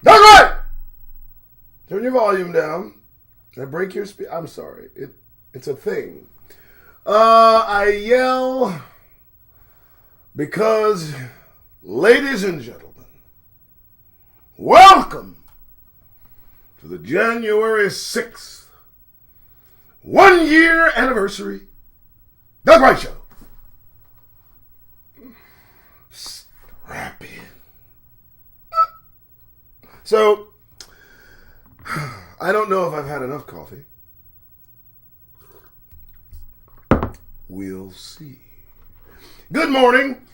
That's right! Turn your volume down. I break your speed. I'm sorry. It's a thing. I yell because, ladies and gentlemen, welcome to the January 6th 1 year anniversary Doug Wright Show. Strap in. So, I don't know if I've had enough coffee. We'll see. Good morning,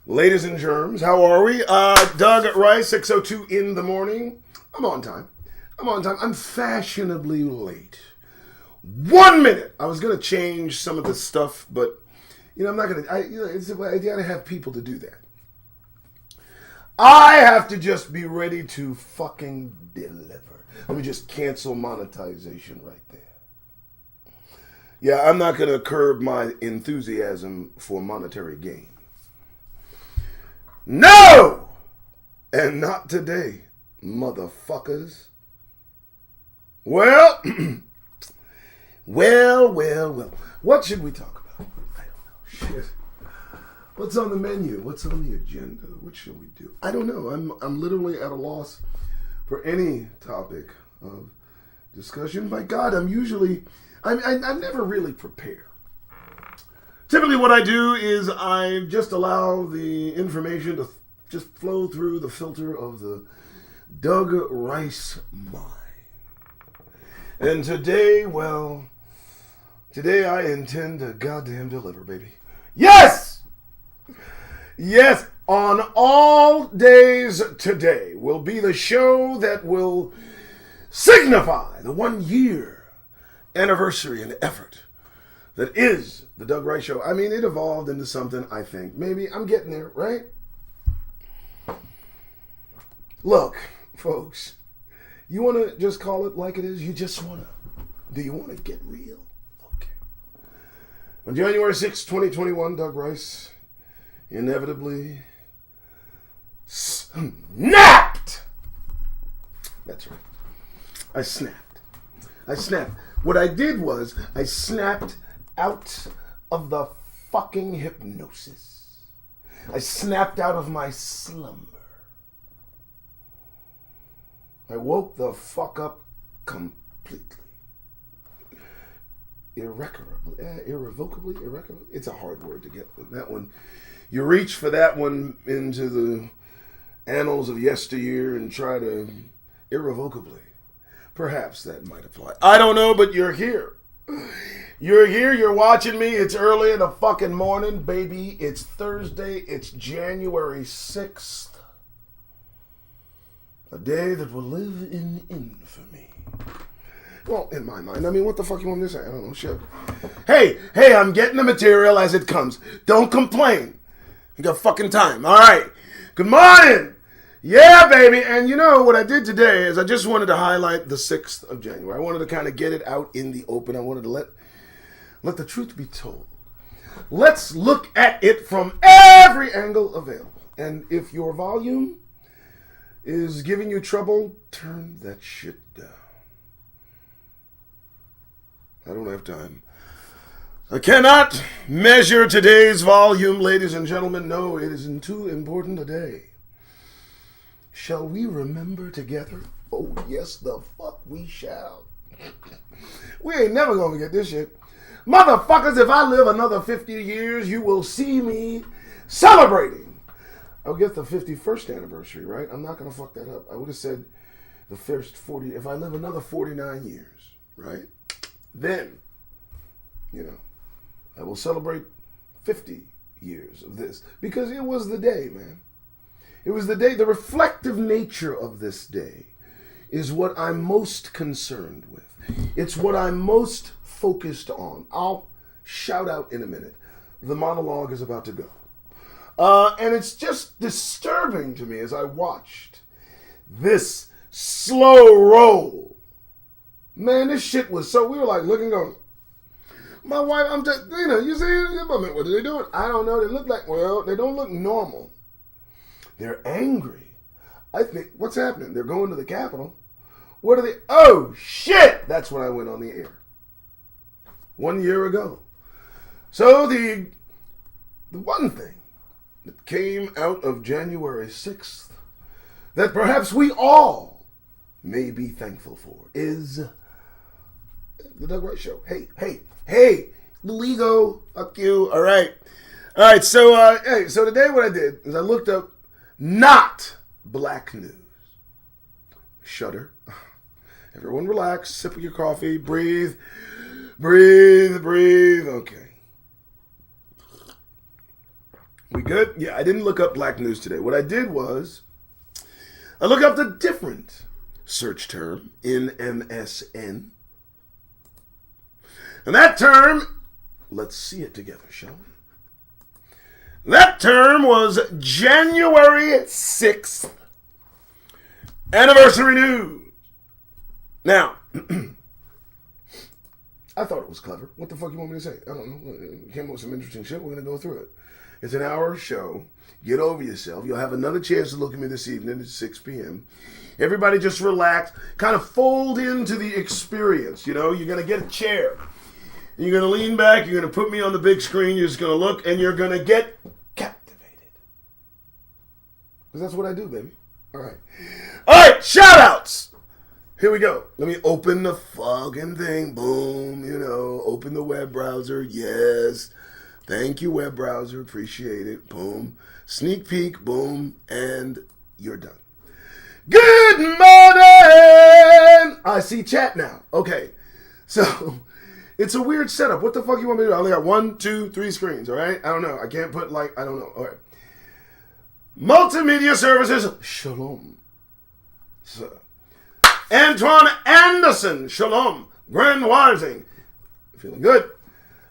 ladies and germs. How are we? Doug Rice, 6:02 in the morning. I'm on time. I'm fashionably late. 1 minute. I was going to change some of this stuff, but, I'm not going to. I got to have people to do that. I have to just be ready to fucking deliver. Let me just cancel monetization right there. Yeah, I'm not going to curb my enthusiasm for monetary gain. No! And not today, motherfuckers. Well, well. What should we talk about? I don't know. Shit. What's on the menu? What's on the agenda? What should we do? I don't know. I'm literally at a loss for any topic of discussion. My God, I never really prepare. Typically what I do is I just allow the information to just flow through the filter of the Doug Rice mind. And today I intend to goddamn deliver, baby. Yes! Yes, on all days today will be the show that will signify the 1 year anniversary and effort that is the Doug Rice Show. I mean, it evolved into something, I think. Maybe I'm getting there, right? Look, folks, you want to just call it like it is? Do you want to get real? Okay. On January 6, 2021, Doug Rice inevitably snapped. That's right. I snapped. What I did was I snapped out of the fucking hypnosis. I snapped out of my slumber. I woke the fuck up completely. Irrevocably. It's a hard word to get that one. You reach for that one into the annals of yesteryear and try to irrevocably. Perhaps that might apply. I don't know, but you're here. You're watching me. It's early in the fucking morning, baby. It's Thursday. It's January 6th. A day that will live in infamy. Well, in my mind. I mean, what the fuck you want me to say? I don't know, shit. Hey, I'm getting the material as it comes. Don't complain. You got fucking time. All right. Good morning. Yeah, baby. And you know what I did today is I just wanted to highlight the 6th of January. I wanted to kind of get it out in the open. I wanted to let the truth be told. Let's look at it from every angle available. And if your volume is giving you trouble, turn that shit down. I don't have time. I cannot measure today's volume, ladies and gentlemen. No, it isn't too important a day. Shall we remember together? Oh, yes, the fuck we shall. We ain't never gonna get this shit. Motherfuckers, if I live another 50 years, you will see me celebrating. I'll get the 51st anniversary, right? I'm not gonna fuck that up. I would have said the first 40, if I live another 49 years, right? Then, I will celebrate 50 years of this. Because it was the day, man. It was the day. The reflective nature of this day is what I'm most concerned with. It's what I'm most focused on. I'll shout out in a minute. The monologue is about to go. And it's just disturbing to me as I watched this slow roll. Man, this shit was so... We were like looking going... My wife, I'm just... you see... What are they doing? I don't know. They look like... Well, they don't look normal. They're angry. I think, what's happening? They're going to the Capitol. What are they? Oh, shit! That's when I went on the air. 1 year ago. So the one thing that came out of January 6th that perhaps we all may be thankful for is the Doug Wright Show. Hey, little ego, fuck you. All right. So so today what I did is I looked up not black news. Shudder. Everyone relax, sip of your coffee, breathe. Okay. We good? Yeah, I didn't look up black news today. What I did was I looked up the different search term in MSN. And that term, let's see it together, shall we? That term was January 6th anniversary news. Now, I thought it was clever. What the fuck you want me to say? I don't know. Came up with some interesting shit. We're going to go through it. It's an hour show. Get over yourself. You'll have another chance to look at me this evening at 6 p.m. Everybody just relax. Kind of fold into the experience. You know, you're going to get a chair. You're going to lean back. You're going to put me on the big screen. You're just going to look and you're going to get captivated. Because that's what I do, baby. All right, shout outs. Here we go. Let me open the fucking thing. Boom. You know, open the web browser. Yes. Thank you, web browser. Appreciate it. Boom. Sneak peek. Boom. And you're done. Good morning. I see chat now. Okay. So, it's a weird setup. What the fuck you want me to do? I only got 1, 2, 3 screens, all right? I don't know. I can't put I don't know. All right. Multimedia services. Shalom. Sir. Antoine Anderson, shalom. Grand Rising. Feeling good?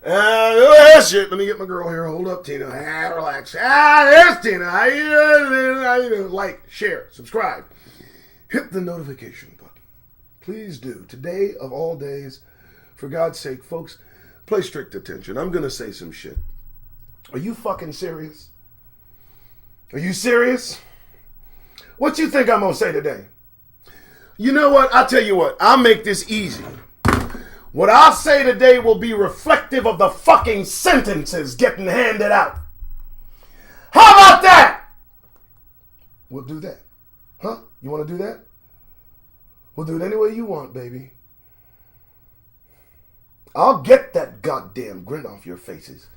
Shit. Let me get my girl here. Hold up, Tina. Relax. There's Tina. How you doing? Like, share, subscribe. Hit the notification button. Please do. Today of all days, for God's sake, folks, play strict attention. I'm going to say some shit. Are you fucking serious? Are you serious? What you think I'm going to say today? You know what? I'll tell you what. I'll make this easy. What I'll say today will be reflective of the fucking sentences getting handed out. How about that? We'll do that. Huh? You want to do that? We'll do it any way you want, baby. I'll get that goddamn grin off your faces.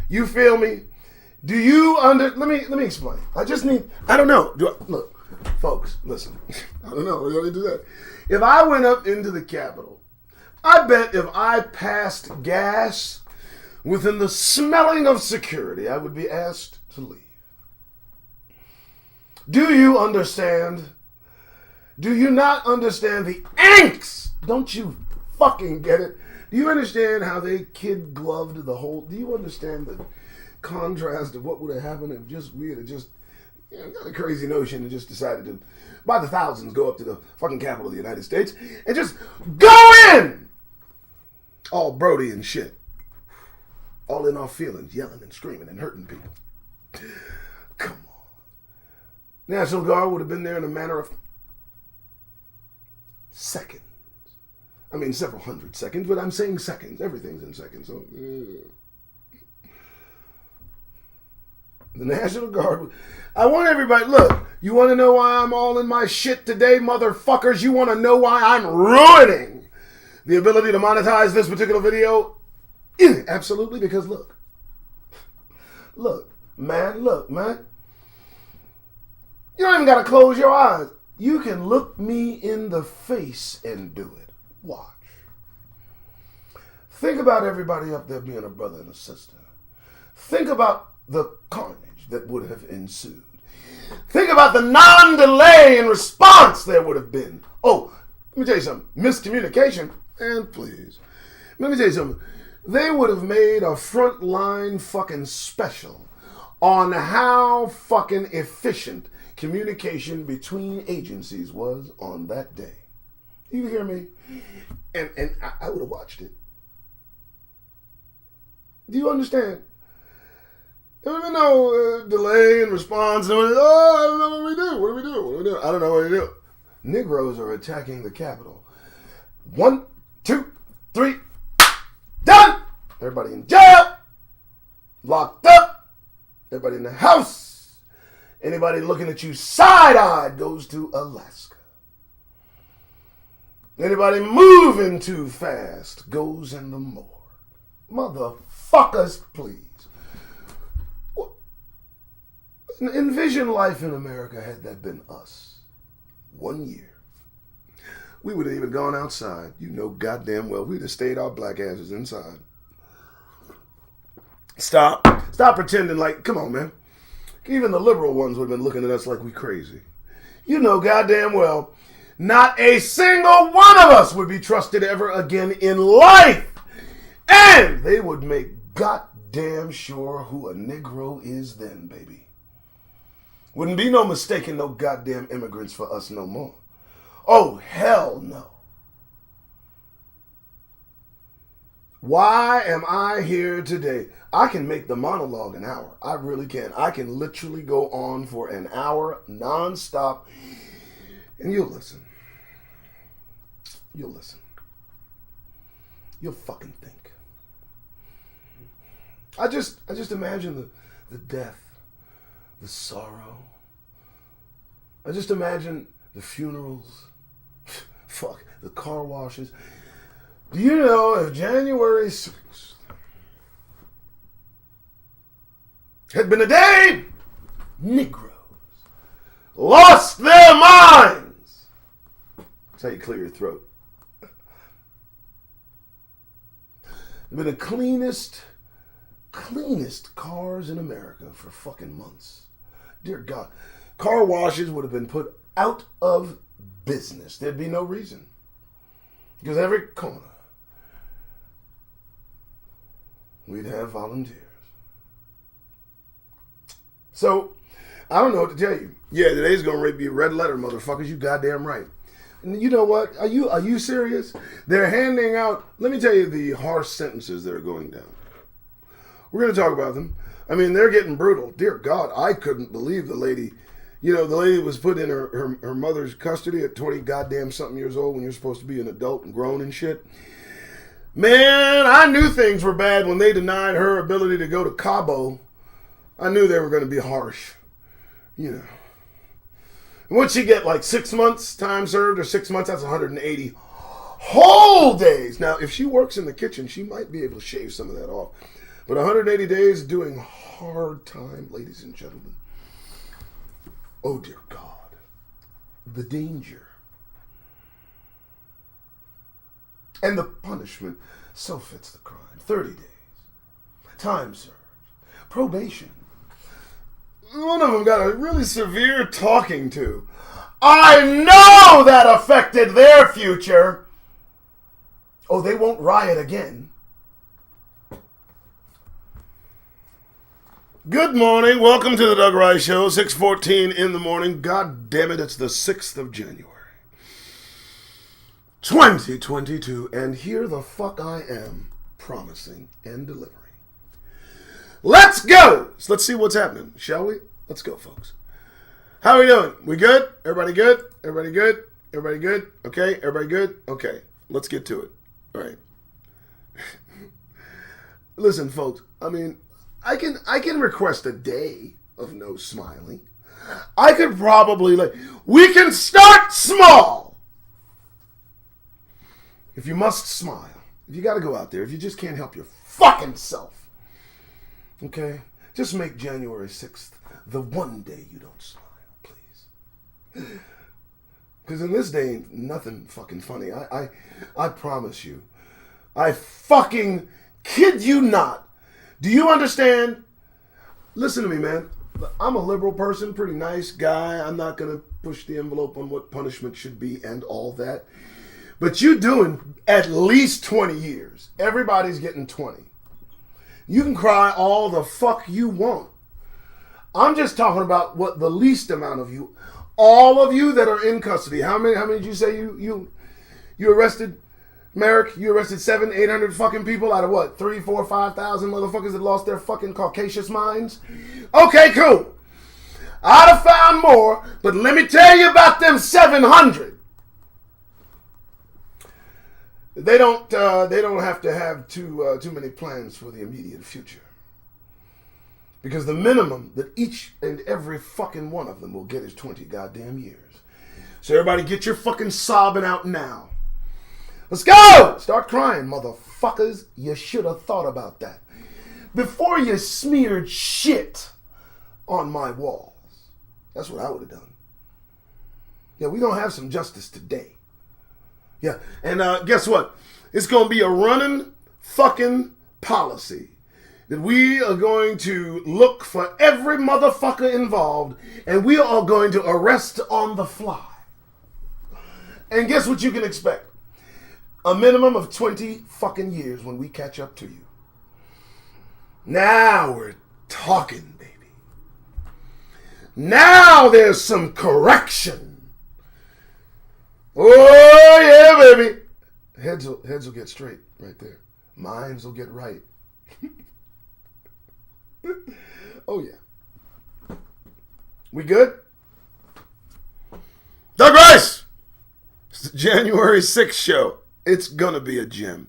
You feel me? Do you let me explain. I don't know. Look. Folks, listen. I don't know. We don't need to do that. If I went up into the Capitol, I bet if I passed gas within the smelling of security, I would be asked to leave. Do you understand? Do you not understand the angst? Don't you fucking get it? Do you understand how they kid gloved the whole? Do you understand the contrast of what would have happened if we had just got a crazy notion and just decided to, by the thousands, go up to the fucking capital of the United States and just go in! All Brody and shit. All in our feelings, yelling and screaming and hurting people. Come on. National Guard would have been there in a matter of seconds. I mean, several hundred seconds, but I'm saying seconds. Everything's in seconds. So, the National Guard. I want everybody, look, you want to know why I'm all in my shit today, motherfuckers? You want to know why I'm ruining the ability to monetize this particular video? Absolutely, because look, man. You don't even got to close your eyes. You can look me in the face and do it. Watch. Think about everybody up there being a brother and a sister. Think about the carnage that would have ensued. Think about the non-delay in response there would have been. Oh, let me tell you something. Miscommunication. And please, let me tell you something. They would have made a frontline fucking special on how fucking efficient communication between agencies was on that day. You hear me? And I would have watched it. Do you understand? There was no delay in response. No, I don't know what we do. What do we do? What do we do? I don't know what to do. Negroes are attacking the Capitol. 1, 2, 3, done! Everybody in jail. Locked up. Everybody in the house. Anybody looking at you side-eyed goes to Alaska. Anybody moving too fast goes in the morgue. Motherfuckers, please. Envision life in America had that been us. 1 year. We would have even gone outside. You know goddamn well we'd have stayed our black asses inside. Stop pretending like, come on, man. Even the liberal ones would have been looking at us like we crazy. You know goddamn well not a single one of us would be trusted ever again in life. And they would make goddamn sure who a Negro is then, baby. Wouldn't be no mistaking no goddamn immigrants for us no more. Oh, hell no. Why am I here today? I can make the monologue an hour. I really can. I can literally go on for an hour nonstop. And you'll listen. You'll listen. You'll fucking think. I just imagine the death. The sorrow. I just imagine the funerals. Fuck, the car washes. Do you know if January 6th had been a day Negroes lost their minds? That's how you clear your throat. It'd been the cleanest cars in America for fucking months. Dear God, car washes would have been put out of business. There'd be no reason. Because every corner, we'd have volunteers. So, I don't know what to tell you. Yeah, today's going to be a red letter, motherfuckers. You goddamn right. And you know what? Are you serious? They're handing out, let me tell you the harsh sentences that are going down. We're going to talk about them. I mean, they're getting brutal. Dear God, I couldn't believe the lady. You know, the lady was put in her mother's custody at 20 goddamn something years old when you're supposed to be an adult and grown and shit. Man, I knew things were bad when they denied her ability to go to Cabo. I knew they were going to be harsh. You know. And what'd she get, like 6 months time served or 6 months? That's 180 whole days. Now, if she works in the kitchen, she might be able to shave some of that off. But 180 days doing hard time, ladies and gentlemen. Oh, dear God. The danger. And the punishment so fits the crime. 30 days. Time served. Probation. One of them got a really severe talking to. I know that affected their future. Oh, they won't riot again. Good morning. Welcome to the Doug Rice Show. 6:14 in the morning. God damn it, it's the 6th of January. 2022. And here the fuck I am, promising and delivering. Let's go! So let's see what's happening, shall we? Let's go, folks. How are we doing? We good? Everybody good? Everybody good? Everybody good? Okay, everybody good? Okay, let's get to it. All right. Listen, folks, I mean, I can request a day of no smiling. I could probably, we can start small. If you must smile, if you got to go out there, if you just can't help your fucking self, okay, just make January 6th the one day you don't smile, please. Because in this day, ain't nothing fucking funny. I promise you. I fucking kid you not. Do you understand? Listen to me, man. I'm a liberal person, pretty nice guy. I'm not going to push the envelope on what punishment should be and all that. But you're doing at least 20 years. Everybody's getting 20. You can cry all the fuck you want. I'm just talking about what the least amount of you, all of you that are in custody. How many did you say you arrested? Merrick, you arrested 700-800 fucking people out of what? 3, 4, 5,000 motherfuckers that lost their fucking Caucasus minds? Okay, cool. I'd have found more, but let me tell you about them 700. They don't have to have too many plans for the immediate future. Because the minimum that each and every fucking one of them will get is 20 goddamn years. So everybody get your fucking sobbing out now. Let's go! Start crying, motherfuckers. You should have thought about that before you smeared shit on my walls. That's what I would have done. Yeah, we're going to have some justice today. Yeah, and guess what? It's going to be a running fucking policy that we are going to look for every motherfucker involved, and we are going to arrest on the fly. And guess what you can expect? A minimum of 20 fucking years when we catch up to you. Now we're talking, baby. Now there's some correction. Oh, yeah, baby. Heads will get straight right there. Minds will get right. Oh, yeah. We good? Doug Rice! It's the January 6th show. It's gonna be a gem.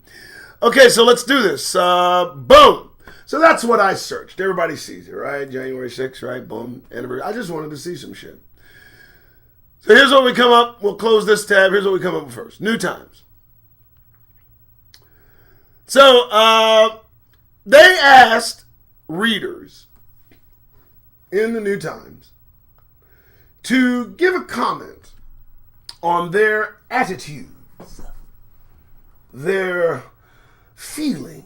Okay, so let's do this. Boom. So that's what I searched. Everybody sees it, right? January 6th, right? Boom. Anniversary. I just wanted to see some shit. So here's what we come up. We'll close this tab. Here's what we come up with first. New Times. So they asked readers in the New Times to give a comment on their attitudes, their feelings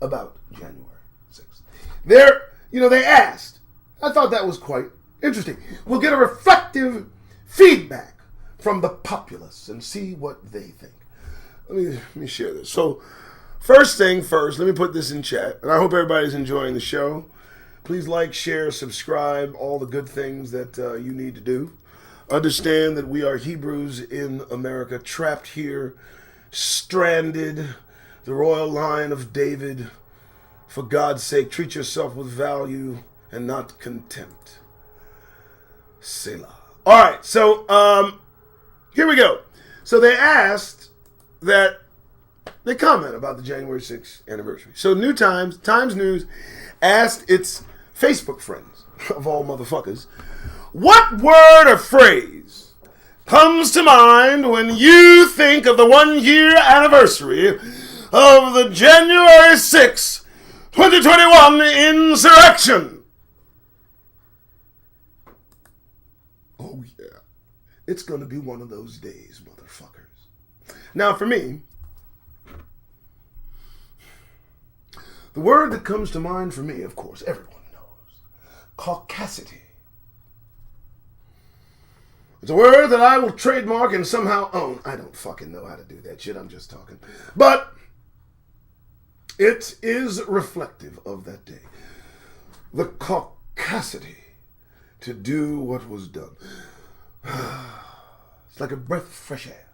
about January 6th. They asked. I thought that was quite interesting. We'll get a reflective feedback from the populace and see what they think. Let me share this. So, first thing first, let me put this in chat, and I hope everybody's enjoying the show. Please like, share, subscribe, all the good things that you need to do. Understand that we are Hebrews in America, trapped here, stranded, the royal line of David. For God's sake, treat yourself with value and not contempt. Selah. All right, so here we go. So they asked that they comment about the January 6th anniversary. So New Times, Times News, asked its Facebook friends, of all motherfuckers, what word or phrase comes to mind when you think of the 1-year anniversary of the January 6th, 2021 insurrection? Oh yeah, it's going to be one of those days, motherfuckers. Now for me, the word that comes to mind for me, of course, everyone knows, caucasity. It's a word that I will trademark and somehow own. I don't fucking know how to do that shit. I'm just talking. But it is reflective of that day. The caucasity to do what was done. It's like a breath of fresh air.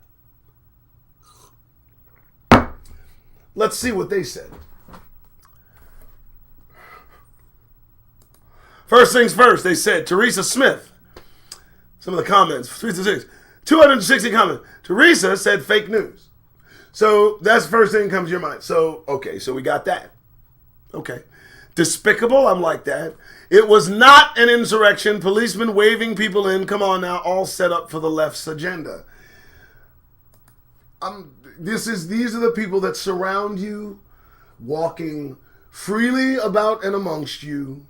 Let's see what they said. First things first, they said, Teresa Smith. Some of the comments, 260 comments. Teresa said fake news. So that's the first thing that comes to your mind. So, okay, so we got that. Okay. Despicable, I'm like that. It was not an insurrection. Policemen waving people in. Come on now, all set up for the left's agenda. These are the people that surround you, walking freely about and amongst you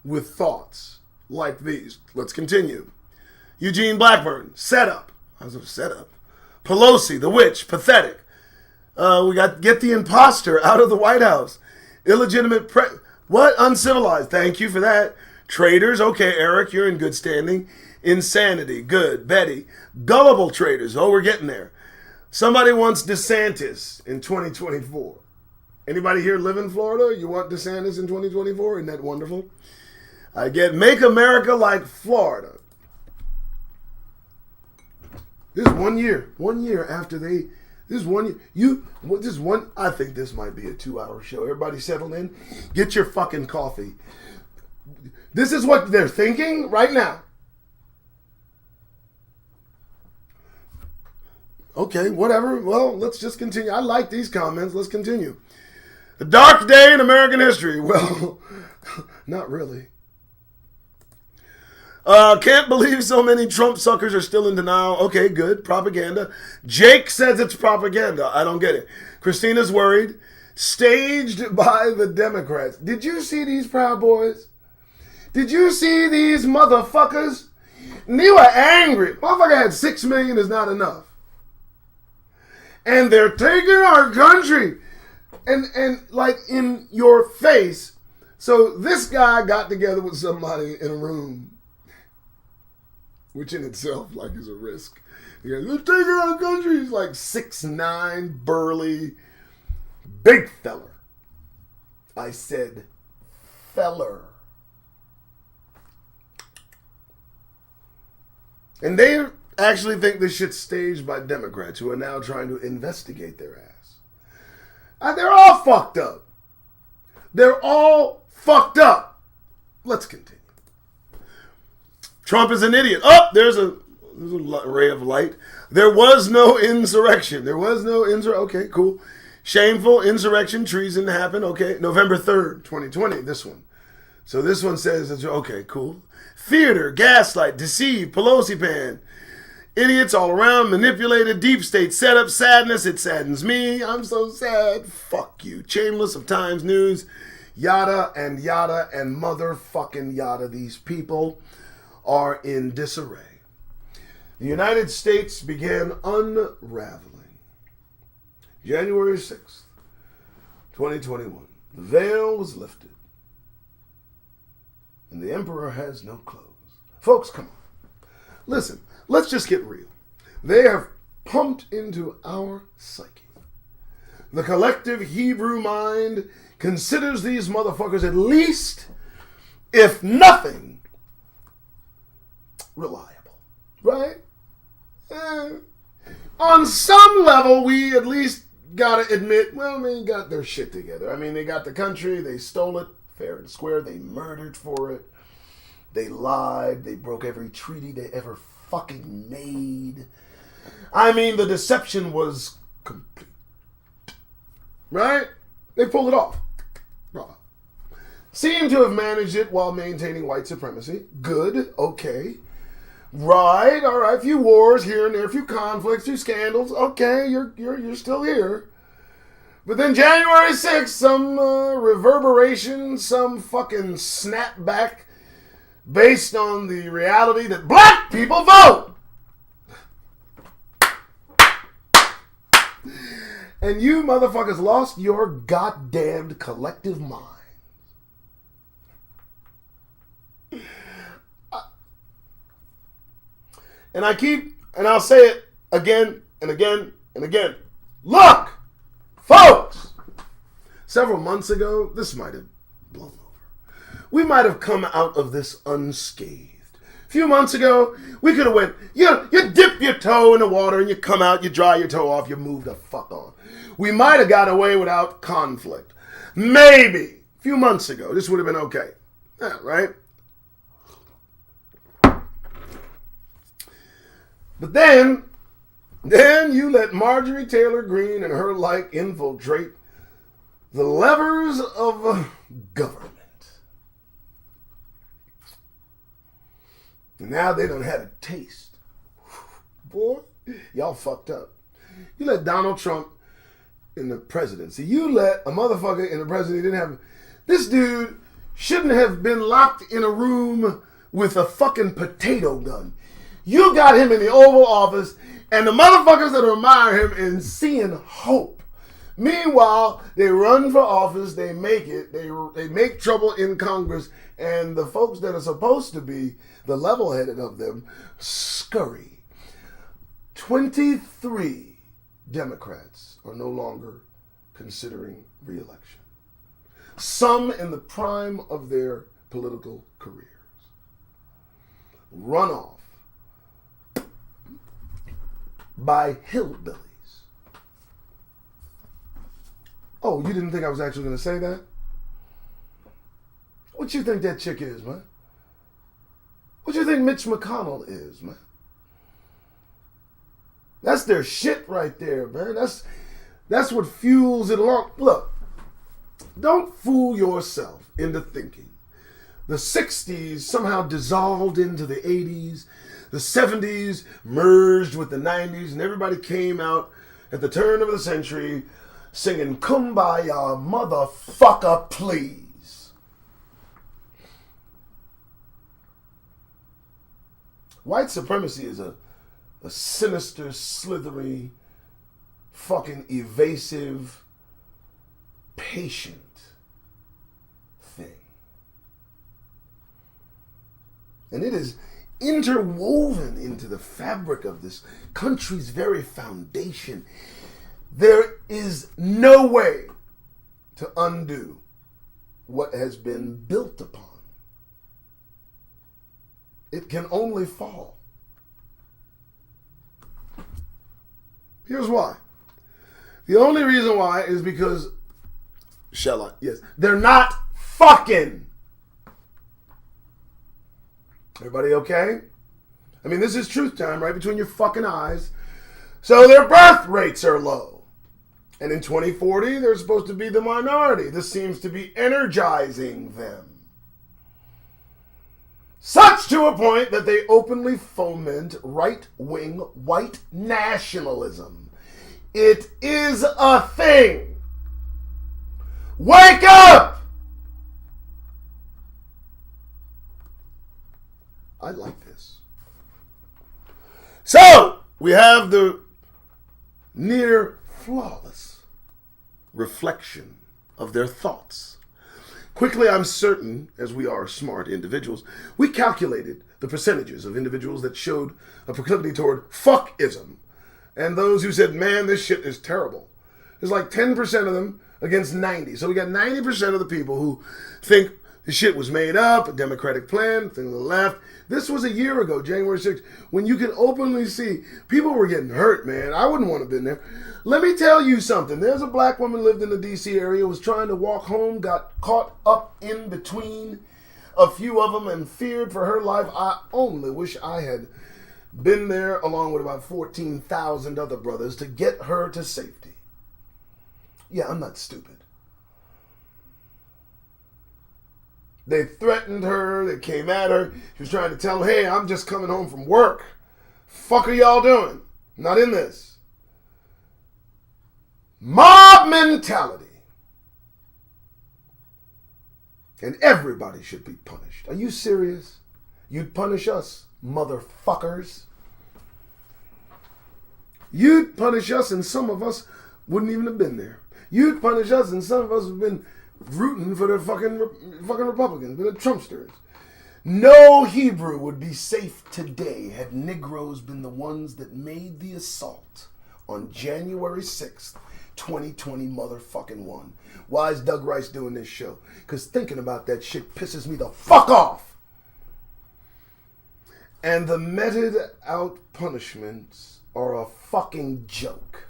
with thoughts like these. Let's continue. Eugene Blackburn, set up. I was set up. Pelosi, the witch, pathetic. We got get the imposter out of the White House. Illegitimate what? Uncivilized. Thank you for that. Traitors. Okay, Eric, you're in good standing. Insanity. Good. Betty. Gullible traitors. Oh, we're getting there. Somebody wants DeSantis in 2024. Anybody here live in Florida? You want DeSantis in 2024? Isn't that wonderful? I get make America like Florida. This is 1 year. 1 year after they This one. I think this might be a 2-hour show. Everybody settle in. Get your fucking coffee. This is what they're thinking right now. Okay, whatever. Well, let's just continue. I like these comments. Let's continue. A dark day in American history. Well, not really. Can't believe so many Trump suckers are still in denial. Okay, good. Propaganda. Jake says it's propaganda. I don't get it. Christina's worried. Staged by the Democrats. Did you see these Proud Boys? Did you see these motherfuckers? And they were angry. Motherfucker had 6 million is not enough. And they're taking our country. And like in your face. So this guy got together with somebody in a room, which in itself like is a risk. He goes, they're taking our country. He's like 6'9", burly, big feller. I said feller. And they actually think this shit's staged by Democrats who are now trying to investigate their ass. They're all fucked up. They're all fucked up. Let's continue. Trump is an idiot. Oh, there's a ray of light. There was no insurrection. Okay, cool. Shameful insurrection, treason happened. Okay, November 3rd, 2020, this one. So this one says, okay, cool. Theater, gaslight, deceive, Pelosi pan. Idiots all around, manipulated, deep state setup, sadness, it saddens me. I'm so sad. Fuck you. Shameless of Times News, yada, and motherfucking yada. These people are in disarray. The United States began unraveling. January 6th, 2021. The veil was lifted. And the emperor has no clothes. Folks, come on. Listen, let's just get real. They have pumped into our psyche. The collective Hebrew mind considers these motherfuckers at least, if nothing, reliable. Right? On some level, we at least gotta admit, well, they got their shit together. I mean, they got the country, they stole it, fair and square, they murdered for it, they lied, they broke every treaty they ever fucking made. I mean, the deception was complete. Right? They pulled it off. Bravo. Seem to have managed it while maintaining white supremacy. Good, okay. Right, all right, a few wars here and there, a few conflicts, a few scandals. Okay, you're still here. But then January 6th, some reverberation, some fucking snapback based on the reality that black people vote. And you motherfuckers lost your goddamned collective mind. And I'll say it again and again and again. Look, folks, several months ago, this might have blown over. We might have come out of this unscathed. A few months ago, we could have went, you dip your toe in the water and you come out, you dry your toe off, you move the fuck on. We might have got away without conflict. Maybe. A few months ago, this would have been okay. Yeah, right? But then you let Marjorie Taylor Greene and her like infiltrate the levers of government. And now they done had a taste. Boy, y'all fucked up. You let Donald Trump in the presidency. You let a motherfucker in the presidency didn't have... This dude shouldn't have been locked in a room with a fucking potato gun. You got him in the Oval Office, and the motherfuckers that admire him and seeing hope. Meanwhile, they run for office, they make it, they make trouble in Congress, and the folks that are supposed to be the level-headed of them scurry. 23 Democrats are no longer considering re-election. Some in the prime of their political careers. Runoff by hillbillies. Oh, you didn't think I was actually going to say that? What you think that chick is, man? What you think Mitch McConnell is, man? That's their shit right there, man. That's what fuels it along. Look, don't fool yourself into thinking the 60s somehow dissolved into the 80s, the 70s merged with the 90s, and everybody came out at the turn of the century singing Kumbaya, motherfucker, please. White supremacy is a sinister, slithery, fucking evasive, patient thing. And it is interwoven into the fabric of this country's very foundation. There is no way to undo what has been built upon. It can only fall. Here's why. The only reason why is because, yes, they're not fucking. Everybody okay? I mean, this is truth time right between your fucking eyes. So their birth rates are low. And in 2040, they're supposed to be the minority. This seems to be energizing them. Such to a point that they openly foment right-wing white nationalism. It is a thing. Wake up! I like this. So, we have the near flawless reflection of their thoughts. Quickly, I'm certain, as we are smart individuals, we calculated the percentages of individuals that showed a proclivity toward fuckism, and those who said, man, this shit is terrible. There's like 10% of them against 90. So we got 90% of the people who think the shit was made up, a Democratic plan, thing on the left. This was a year ago, January 6th, when you could openly see people were getting hurt, man. I wouldn't want to have been there. Let me tell you something. There's a black woman lived in the D.C. area, was trying to walk home, got caught up in between a few of them and feared for her life. I only wish I had been there along with about 14,000 other brothers to get her to safety. Yeah, I'm not stupid. They threatened her. They came at her. She was trying to tell them, hey, I'm just coming home from work. Fuck are y'all doing? I'm not in this. Mob mentality. And everybody should be punished. Are you serious? You'd punish us, motherfuckers. You'd punish us and some of us wouldn't even have been there. You'd punish us and some of us would have been rooting for the fucking Republicans, for the Trumpsters. No Hebrew would be safe today had Negroes been the ones that made the assault on January 6th, 2020 motherfucking one. Why is Doug Rice doing this show? Because thinking about that shit pisses me the fuck off. And the meted out punishments are a fucking joke.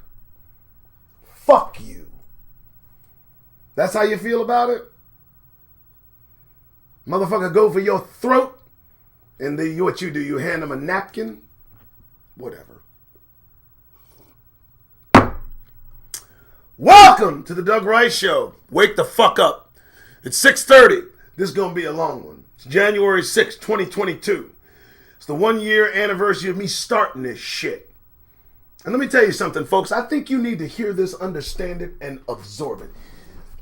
Fuck you. That's how you feel about it? Motherfucker go for your throat, and then what you do, you hand them a napkin? Whatever. Welcome to the Doug Rice Show. Wake the fuck up. It's 6:30. This is going to be a long one. It's January 6th, 2022. It's the 1 year anniversary of me starting this shit. And let me tell you something, folks. I think you need to hear this, understand it, and absorb it.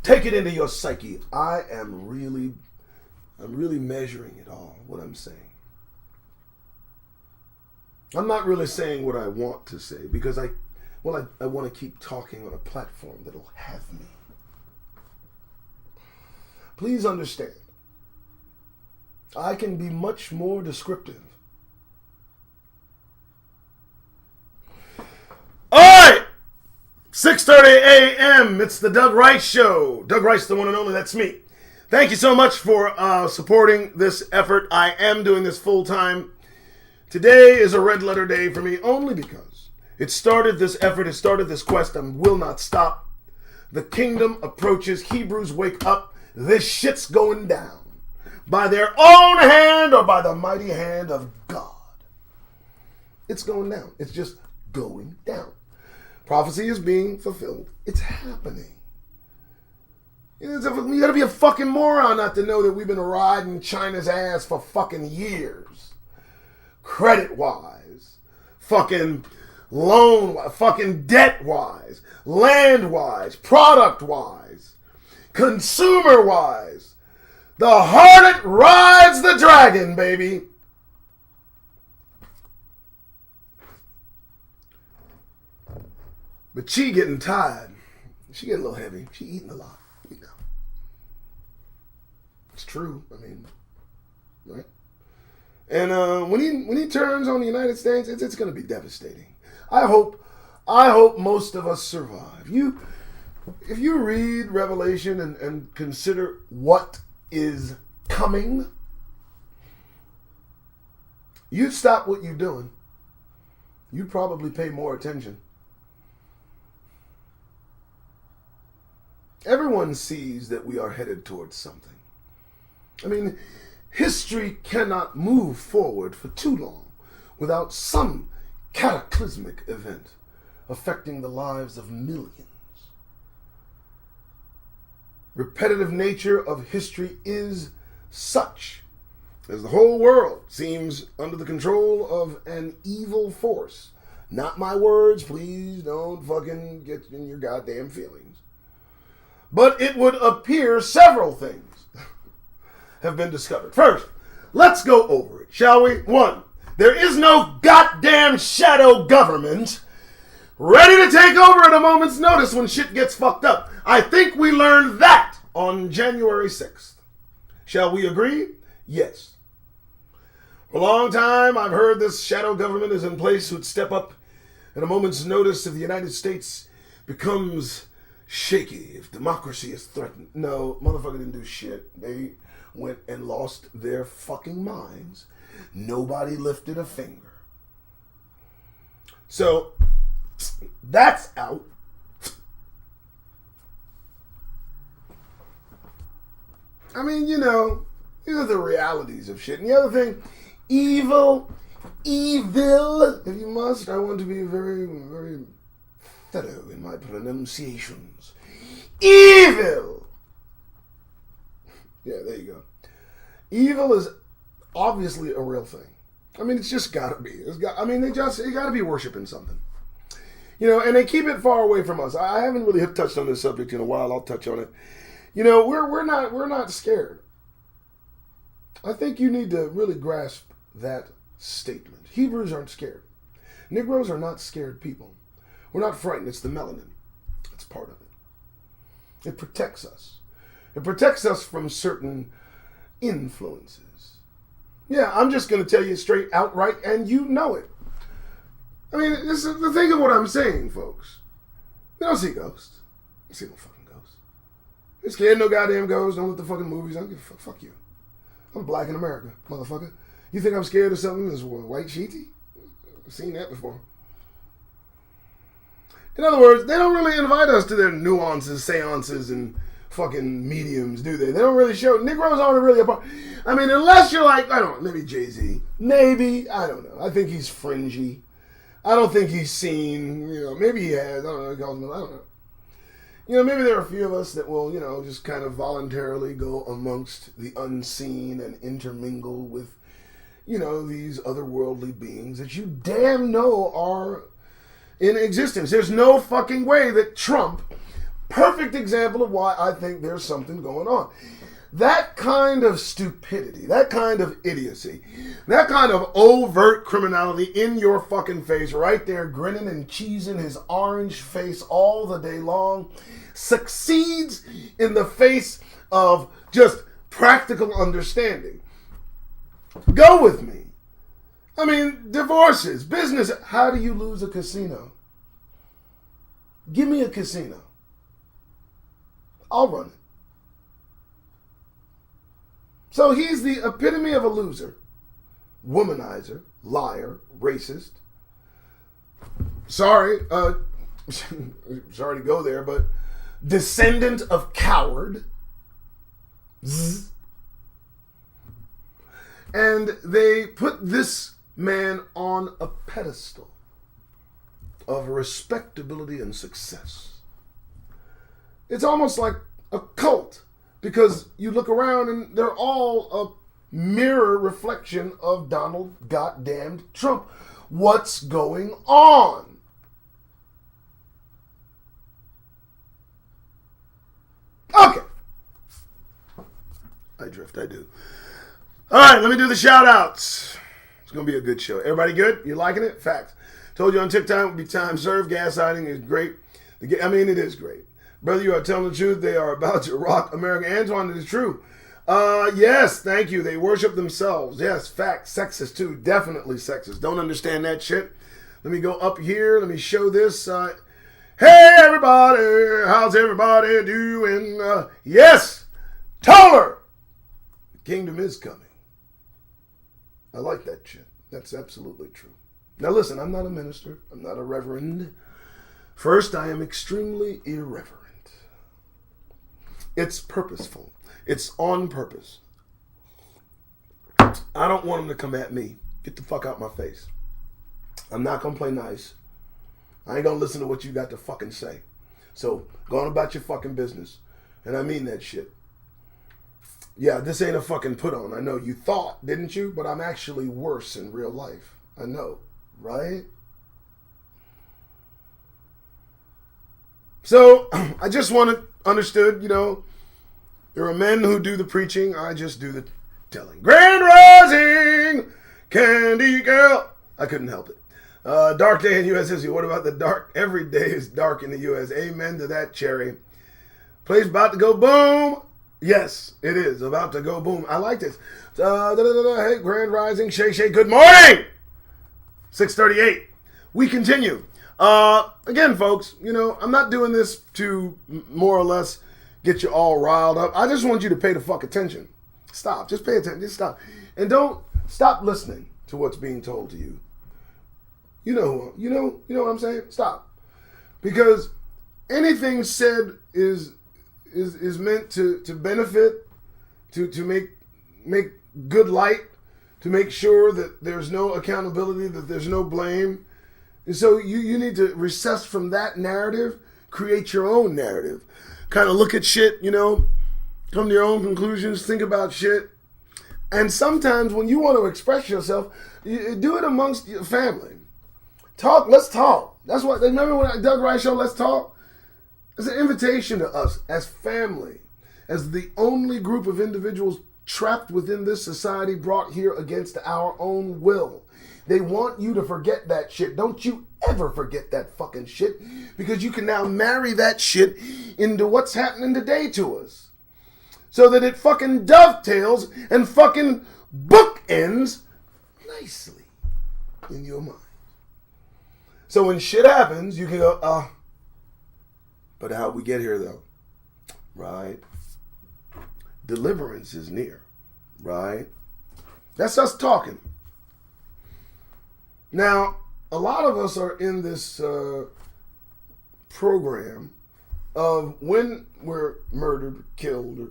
Take it into your psyche. I'm really measuring it all, what I'm saying. I'm not really saying what I want to say because I want to keep talking on a platform that'll have me. Please understand, I can be much more descriptive. All right, 6:30 a.m. It's the Doug Rice Show. Doug Rice, the one and only, that's me. Thank you so much for supporting this effort. I am doing this full time. Today is a red letter day for me only because it started this effort, it started this quest, and will not stop. the kingdom approaches. Hebrews, wake up. This shit's going down. By their own hand or by the mighty hand of God. It's going down. It's just going down. Prophecy is being fulfilled. It's happening. You gotta be a fucking moron not to know that we've been riding China's ass for fucking years. Credit-wise. Fucking loan-wise. Fucking debt-wise. Land-wise. Product-wise. Consumer-wise. The harlot rides the dragon, baby. But she getting tired. She getting a little heavy. She eating a lot. You know. It's true. I mean, right? And when he turns on the United States, it's going to be devastating. I hope most of us survive. If you read Revelation and consider what is coming, you'd stop what you're doing. You'd probably pay more attention. Everyone sees that we are headed towards something. I mean, history cannot move forward for too long without some cataclysmic event affecting the lives of millions. Repetitive nature of history is such as the whole world seems under the control of an evil force. Not my words, please don't fucking get in your goddamn feelings. But it would appear several things have been discovered. First, let's go over it, shall we? 1, there is no goddamn shadow government ready to take over at a moment's notice when shit gets fucked up. I think we learned that on January 6th. Shall we agree? Yes. For a long time, I've heard this shadow government is in place who'd step up at a moment's notice if the United States becomes shaky, if democracy is threatened. No, motherfucker didn't do shit. They went and lost their fucking minds. Nobody lifted a finger. So, that's out. I mean, you know, these are the realities of shit. And the other thing, evil, if you must. I want to be very, very thorough in my pronunciations. Evil! Yeah, there you go. Evil is obviously a real thing. I mean, it's just gotta be. You gotta be worshiping something. You know, and they keep it far away from us. I haven't really touched on this subject in a while. I'll touch on it. You know, we're not scared. I think you need to really grasp that statement. Hebrews aren't scared. Negroes are not scared people. We're not frightened. It's the melanin. It's part of it. It protects us. It protects us from certain influences. Yeah, I'm just going to tell you straight outright, and you know it. I mean, this is the thing of what I'm saying, folks. We don't see ghosts. We see no fucking ghosts. You're scared of no goddamn ghosts. Don't let the fucking movies. I don't give a fuck. Fuck you. I'm black in America, motherfucker. You think I'm scared of something that's white sheety? I've seen that before. In other words, they don't really invite us to their nuances, seances, and fucking mediums, do they? They don't really show. Negroes aren't really a part. I mean, unless you're like, I don't know, maybe Jay-Z. Maybe. I don't know. I think he's fringy. I don't think he's seen, you know, maybe he has. I don't know. He calls him, I don't know. You know, maybe there are a few of us that will, you know, just kind of voluntarily go amongst the unseen and intermingle with, you know, these otherworldly beings that you damn know are in existence. There's no fucking way that Trump, perfect example of why I think there's something going on. That kind of stupidity, that kind of idiocy, that kind of overt criminality in your fucking face, right there, grinning and cheesing his orange face all the day long, succeeds in the face of just practical understanding. Go with me. I mean, divorces, business. How do you lose a casino? Give me a casino. I'll run it. So he's the epitome of a loser, womanizer, liar, racist. Sorry to go there, but descendant of coward. Zzz. And they put this man on a pedestal of respectability and success. It's almost like a cult, because you look around and they're all a mirror reflection of Donald goddamned Trump. What's going on? Okay. I drift, I do. All right, let me do the shout outs. It's going to be a good show. Everybody good? You liking it? Facts. Told you on TikTok it would be time served. Gaslighting is great. I mean, it is great. Brother, you are telling the truth. They are about to rock America. Antoine, it is true. Yes, thank you. They worship themselves. Yes, facts. Sexist too. Definitely sexist. Don't understand that shit. Let me go up here. Let me show this. Hey, everybody. How's everybody doing? Yes, Toller. The kingdom is coming. I like that shit. That's absolutely true. Now listen, I'm not a minister. I'm not a reverend. First, I am extremely irreverent. It's purposeful. It's on purpose. I don't want them to come at me. Get the fuck out my face. I'm not going to play nice. I ain't going to listen to what you got to fucking say. So, go on about your fucking business. And I mean that shit. Yeah, this ain't a fucking put on. I know you thought, didn't you? But I'm actually worse in real life. I know, right? So, I just want it understood, you know, there are men who do the preaching. I just do the telling. Grand Rising! Candy Girl! I couldn't help it. Dark day in U.S. history. What about the dark? Every day is dark in the U.S. Amen to that, Cherry. Place about to go boom. Yes, it is about to go boom. I like this. Hey, Grand Rising. Shay Shay, good morning! 6:38. We continue. Again, folks, you know, I'm not doing this to more or less get you all riled up. I just want you to pay the fuck attention. Stop. Just pay attention. Just stop. And don't stop listening to what's being told to you. You know what I'm saying? Stop. Because anything said is meant to benefit, to make good light, to make sure that there's no accountability, that there's no blame. And so you need to recess from that narrative, create your own narrative. Kind of look at shit, you know, come to your own conclusions, think about shit. And sometimes when you want to express yourself, you do it amongst your family. Talk, let's talk. That's what, remember when I Doug Rice show, let's talk? It's an invitation to us as family, as the only group of individuals trapped within this society brought here against our own will. They want you to forget that shit. Don't you ever forget that fucking shit, because you can now marry that shit into what's happening today to us, so that it fucking dovetails and fucking bookends nicely in your mind. So when shit happens, you can go, but how'd we get here though? Right? Deliverance is near. Right? That's us talking. Now, a lot of us are in this program of when we're murdered, killed, or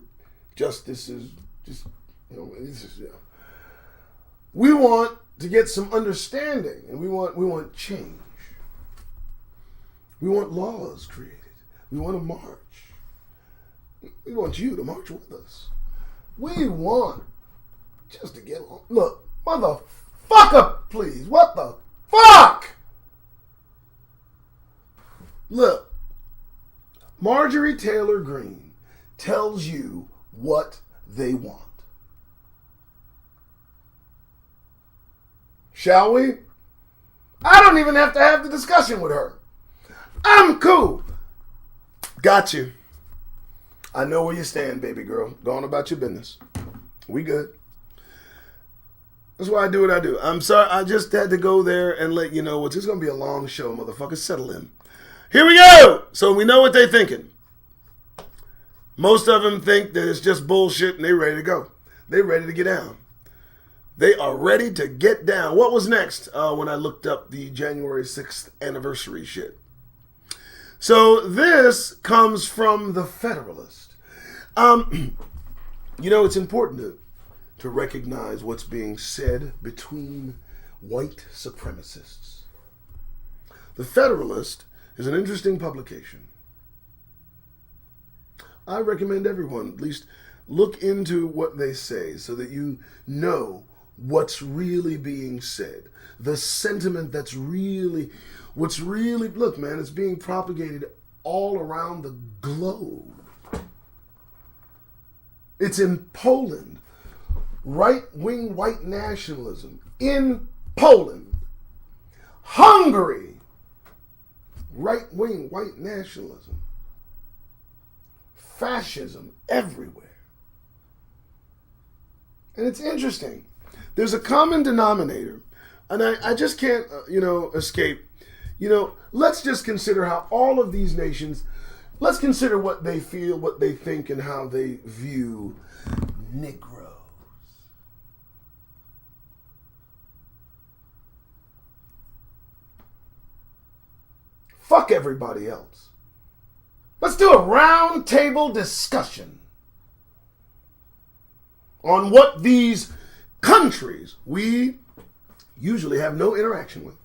justice is just, you know, it's just, we want to get some understanding, and we want change. We want laws created. We want to march. We want you to march with us. We want just to get along. Look, motherfucker, please. What the fuck? Look, Marjorie Taylor Greene tells you what they want. Shall we? I don't even have to have the discussion with her. I'm cool. Got you. I know where you stand, baby girl. Go on about your business. We good. That's why I do what I do. I'm sorry. I just had to go there and let you know. It's just going to be a long show, motherfuckers. Settle in. Here we go. So we know what they're thinking. Most of them think that it's just bullshit and they're ready to go. They're ready to get down. They are ready to get down. What was next when I looked up the January 6th anniversary shit? So this comes from the Federalist. It's important to recognize what's being said between white supremacists. The Federalist is an interesting publication. I recommend everyone at least look into what they say so that you know what's really being said. The sentiment that's look, man, it's being propagated all around the globe. It's in Poland. Right-wing white nationalism in Poland. Hungary. Right-wing white nationalism. Fascism everywhere. And it's interesting. There's a common denominator, and I just can't, escape. Let's just consider how all of these nations, let's consider what they feel, what they think, and how they view Negroes. Fuck everybody else. Let's do a round table discussion on what these countries we usually have no interaction with.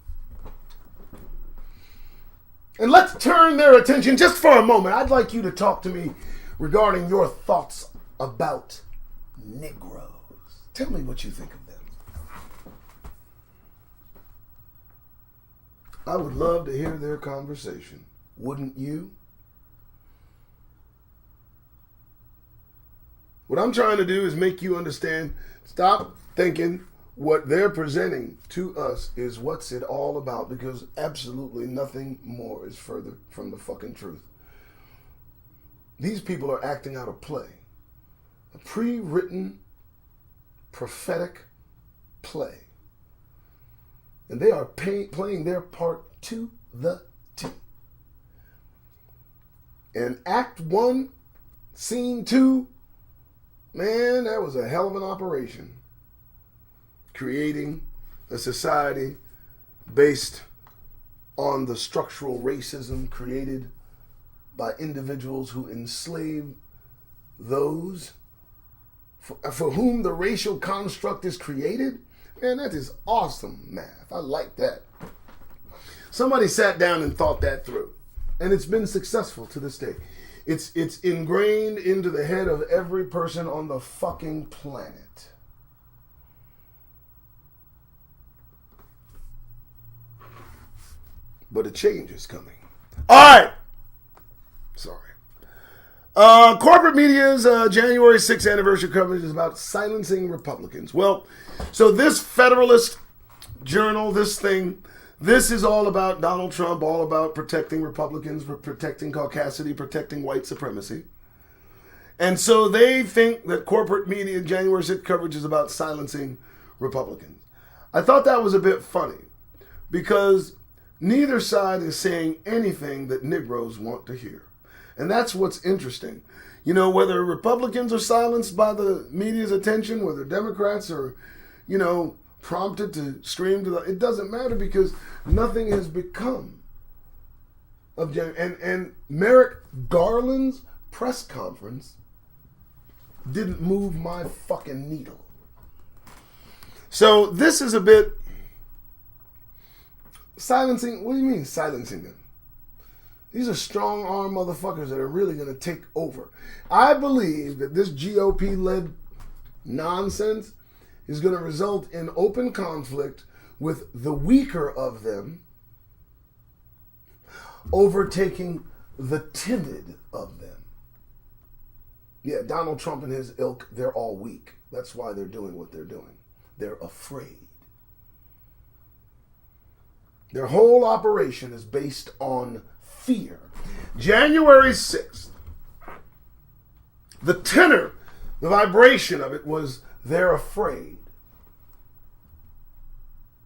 And let's turn their attention just for a moment. I'd like you to talk to me regarding your thoughts about Negroes. Tell me what you think of them. I would love to hear their conversation. Wouldn't you? What I'm trying to do is make you understand. Stop thinking what they're presenting to us is what's it all about, because absolutely nothing more is further from the fucking truth. These people are acting out a play. A pre-written, prophetic play. And they are playing their part to the T. And Act 1, Scene 2, man, that was a hell of an operation. Creating a society based on the structural racism created by individuals who enslave those for whom the racial construct is created. Man, that is awesome math. I like that. Somebody sat down and thought that through. And it's been successful to this day. It's ingrained into the head of every person on the fucking planet. But a change is coming. All right. Sorry. Corporate media's January 6th anniversary coverage is about silencing Republicans. Well, so this Federalist Journal, this is all about Donald Trump, all about protecting Republicans, protecting caucasity, protecting white supremacy. And so they think that corporate media January 6th coverage is about silencing Republicans. I thought that was a bit funny because neither side is saying anything that Negroes want to hear. And that's what's interesting. Whether Republicans are silenced by the media's attention, whether Democrats are, prompted to scream it doesn't matter, because nothing has become of and Merrick Garland's press conference didn't move my fucking needle. So this is a bit silencing. What do you mean silencing them? These are strong-arm motherfuckers that are really going to take over. I believe that this GOP-led nonsense is going to result in open conflict with the weaker of them overtaking the timid of them. Yeah, Donald Trump and his ilk, they're all weak. That's why they're doing what they're doing. They're afraid. Their whole operation is based on fear. January 6th, the tenor, the vibration of it was they're afraid.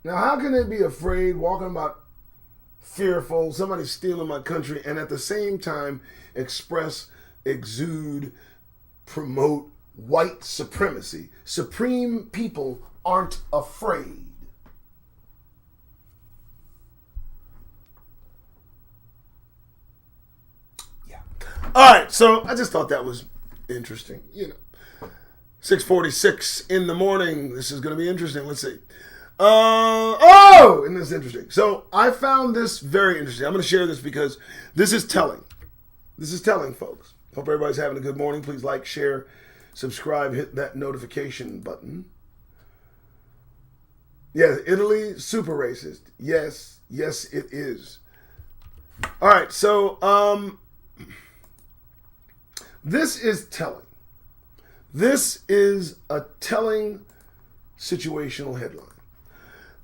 Now, how can they be afraid, walking about fearful, somebody stealing my country, and at the same time exude, promote white supremacy? Supreme people aren't afraid. All right, so I just thought that was interesting. 6:46 in the morning. This is going to be interesting. Let's see. And this is interesting. So I found this very interesting. I'm going to share this because this is telling. This is telling, folks. Hope everybody's having a good morning. Please like, share, subscribe, hit that notification button. Yeah, Italy, super racist. Yes, it is. All right, so this is telling. This is a telling situational headline.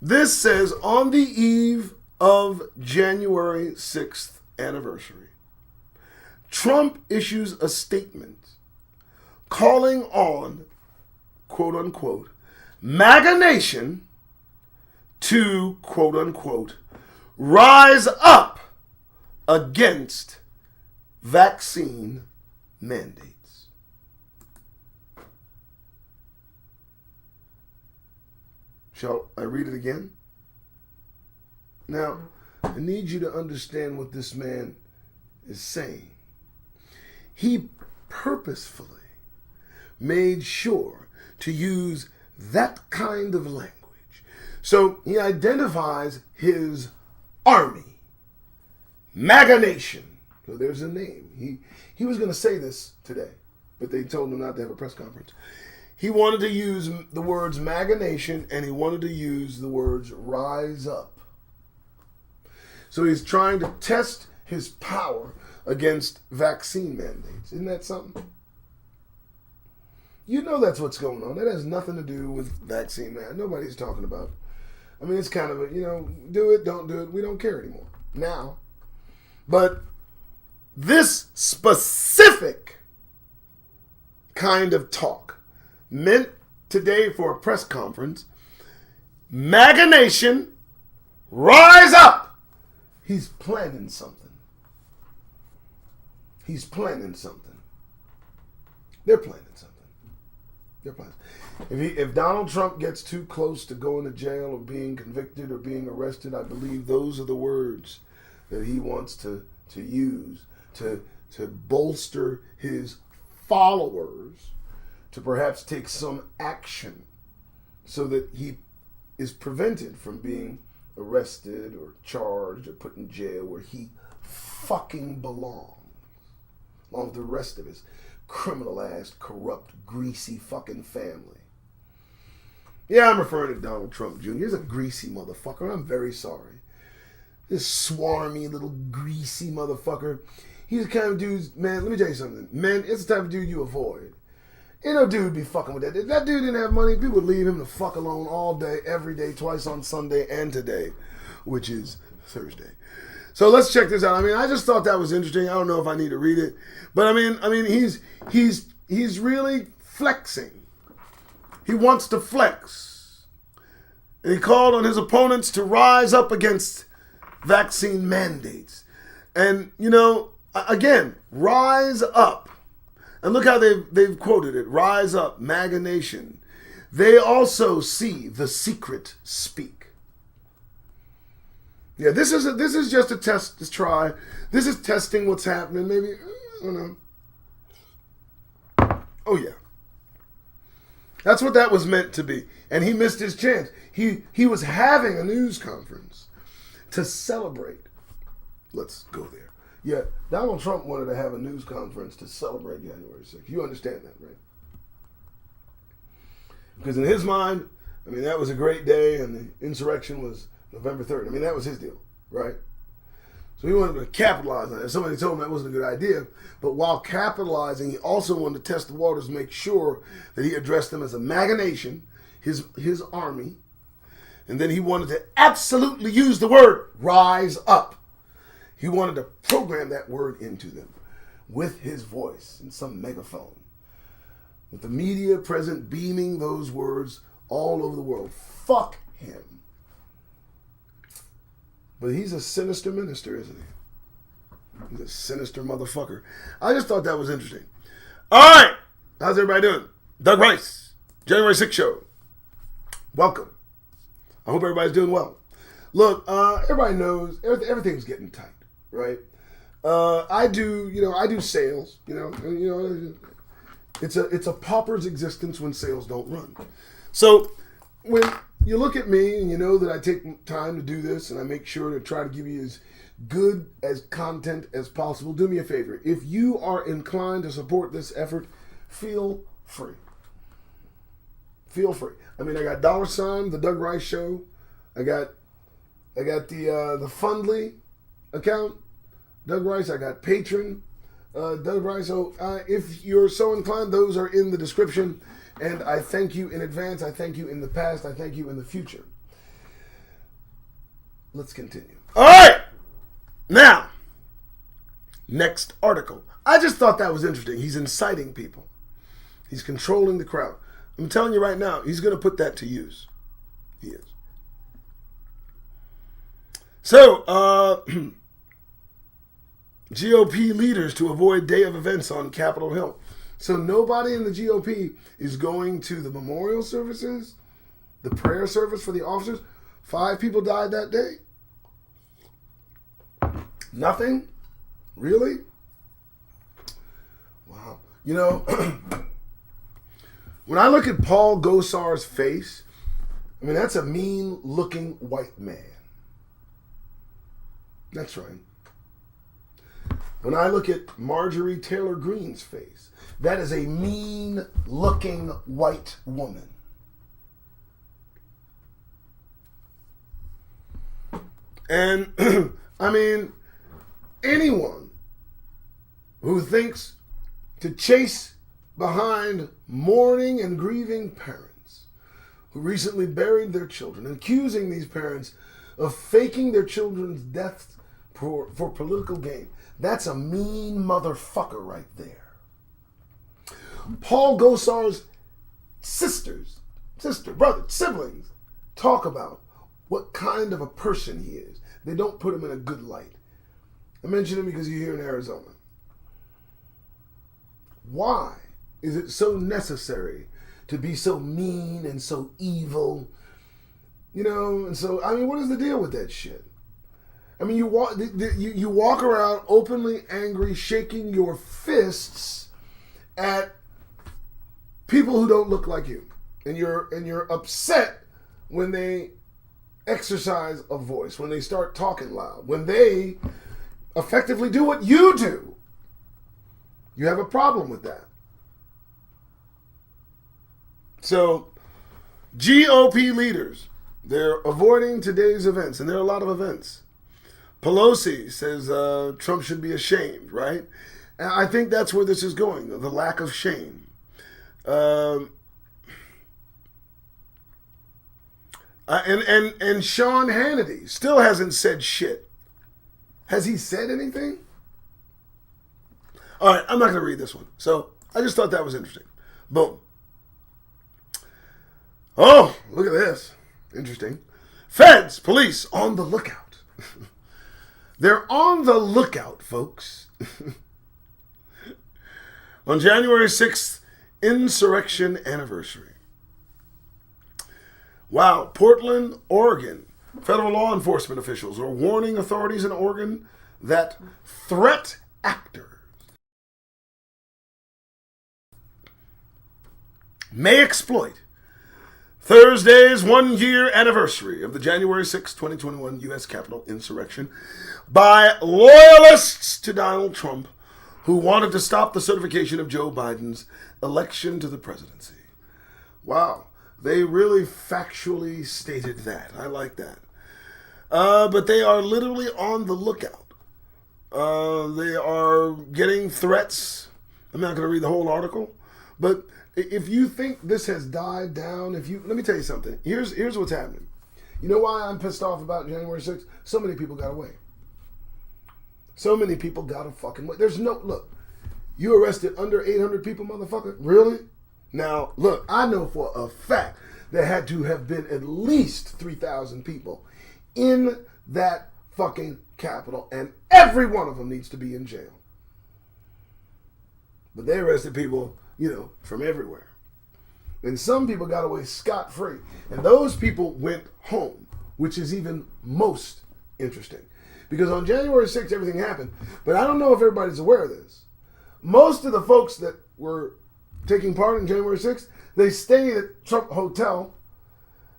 This says, on the eve of January 6th anniversary, Trump issues a statement calling on, quote unquote, MAGA Nation to, quote unquote, rise up against vaccine mandates. Shall I read it again? Now, I need you to understand what this man is saying. He purposefully made sure to use that kind of language. So he identifies his army, MAGA Nation. So there's a name. He was going to say this today, but they told him not to have a press conference. He wanted to use the words MAGA Nation, and he wanted to use the words rise up. So he's trying to test his power against vaccine mandates. Isn't that something? You know that's what's going on. That has nothing to do with vaccine man. Nobody's talking about. I mean, it's kind of a, do it, don't do it. We don't care anymore now. But this specific kind of talk meant today for a press conference, MAGA Nation, rise up. He's planning something. He's planning something. They're planning something. They're planning. If Donald Trump gets too close to going to jail or being convicted or being arrested, I believe those are the words that he wants to use to bolster his followers, to perhaps take some action so that he is prevented from being arrested or charged or put in jail where he fucking belongs, along with the rest of his criminal ass, corrupt, greasy fucking family. Yeah, I'm referring to Donald Trump Jr. He's a greasy motherfucker. I'm very sorry. This swarmy little greasy motherfucker. He's the kind of dude, man, let me tell you something. Man, it's the type of dude you avoid. Ain't no dude be fucking with that. If that dude didn't have money, people would leave him the fuck alone all day, every day, twice on Sunday and today, which is Thursday. So let's check this out. I mean, I just thought that was interesting. I don't know if I need to read it, but I mean, he's really flexing. He wants to flex, and he called on his opponents to rise up against vaccine mandates. And again, rise up. And look how they've quoted it. Rise up, MAGA Nation. They also see the secret speak. Yeah, this is just a test to try. This is testing what's happening. Maybe, I don't know. Oh yeah, that's what that was meant to be. And he missed his chance. He was having a news conference to celebrate. Let's go there. Yeah, Donald Trump wanted to have a news conference to celebrate January 6th. You understand that, right? Because in his mind, I mean, that was a great day, and the insurrection was November 3rd. I mean, that was his deal, right? So he wanted to capitalize on it. Somebody told him that wasn't a good idea. But while capitalizing, he also wanted to test the waters, make sure that he addressed them as a MAGA Nation, his army. And then he wanted to absolutely use the word rise up. He wanted to program that word into them with his voice in some megaphone, with the media present beaming those words all over the world. Fuck him. But he's a sinister minister, isn't he? He's a sinister motherfucker. I just thought that was interesting. All right. How's everybody doing? Doug Rice, January 6th show. Welcome. I hope everybody's doing well. Look, everybody knows everything's getting tight, right? I do sales. It's a pauper's existence when sales don't run. So when you look at me and you know that I take time to do this and I make sure to try to give you as good as content as possible, do me a favor. If you are inclined to support this effort, feel free. Feel free. I mean, I got $, the Doug Rice Show. I got the Fundly account, Doug Rice. I got Patreon, Doug Rice. So if you're so inclined, those are in the description. And I thank you in advance. I thank you in the past. I thank you in the future. Let's continue. All right. Now, next article. I just thought that was interesting. He's inciting people. He's controlling the crowd. I'm telling you right now, he's going to put that to use. He is. So, GOP leaders to avoid day of events on Capitol Hill. So nobody in the GOP is going to the memorial services, the prayer service for the officers. 5 people died that day. Nothing? Really? Wow. When I look at Paul Gosar's face, I mean, that's a mean-looking white man. That's right. When I look at Marjorie Taylor Greene's face, that is a mean-looking white woman. And, I mean, anyone who thinks to chase behind mourning and grieving parents who recently buried their children, accusing these parents of faking their children's deaths for political gain, that's a mean motherfucker right there. Paul Gosar's sister, brother, siblings talk about what kind of a person he is. They don't put him in a good light. I mention him because you're here in Arizona. Why is it so necessary to be so mean and so evil? And so, I mean, what is the deal with that shit? I mean, you walk around openly angry, shaking your fists at people who don't look like you. And you're upset when they exercise a voice, when they start talking loud, when they effectively do what you do. You have a problem with that. So, GOP leaders, they're avoiding today's events, and there are a lot of events. Pelosi says Trump should be ashamed, right? And I think that's where this is going, the lack of shame. And Sean Hannity still hasn't said shit. Has he said anything? All right, I'm not going to read this one. So I just thought that was interesting. Boom. Oh, look at this. Interesting. Feds, police on the lookout. They're on the lookout, folks. On January 6th, insurrection anniversary. Wow, Portland, Oregon. Federal law enforcement officials are warning authorities in Oregon that threat actors may exploit Thursday's 1-year anniversary of the January 6, 2021 U.S. Capitol insurrection by loyalists to Donald Trump who wanted to stop the certification of Joe Biden's election to the presidency. Wow, they really factually stated that. I like that. But they are literally on the lookout. They are getting threats. I'm not going to read the whole article, but if you think this has died down, let me tell you something. Here's what's happening. You know why I'm pissed off about January 6th? So many people got away. So many people got a fucking way. Look, you arrested under 800 people, motherfucker? Really? Now, look, I know for a fact there had to have been at least 3,000 people in that fucking Capitol, and every one of them needs to be in jail. But they arrested people, from everywhere. And some people got away scot-free. And those people went home, which is even most interesting. Because on January 6th, everything happened. But I don't know if everybody's aware of this. Most of the folks that were taking part in January 6th, they stayed at Trump Hotel.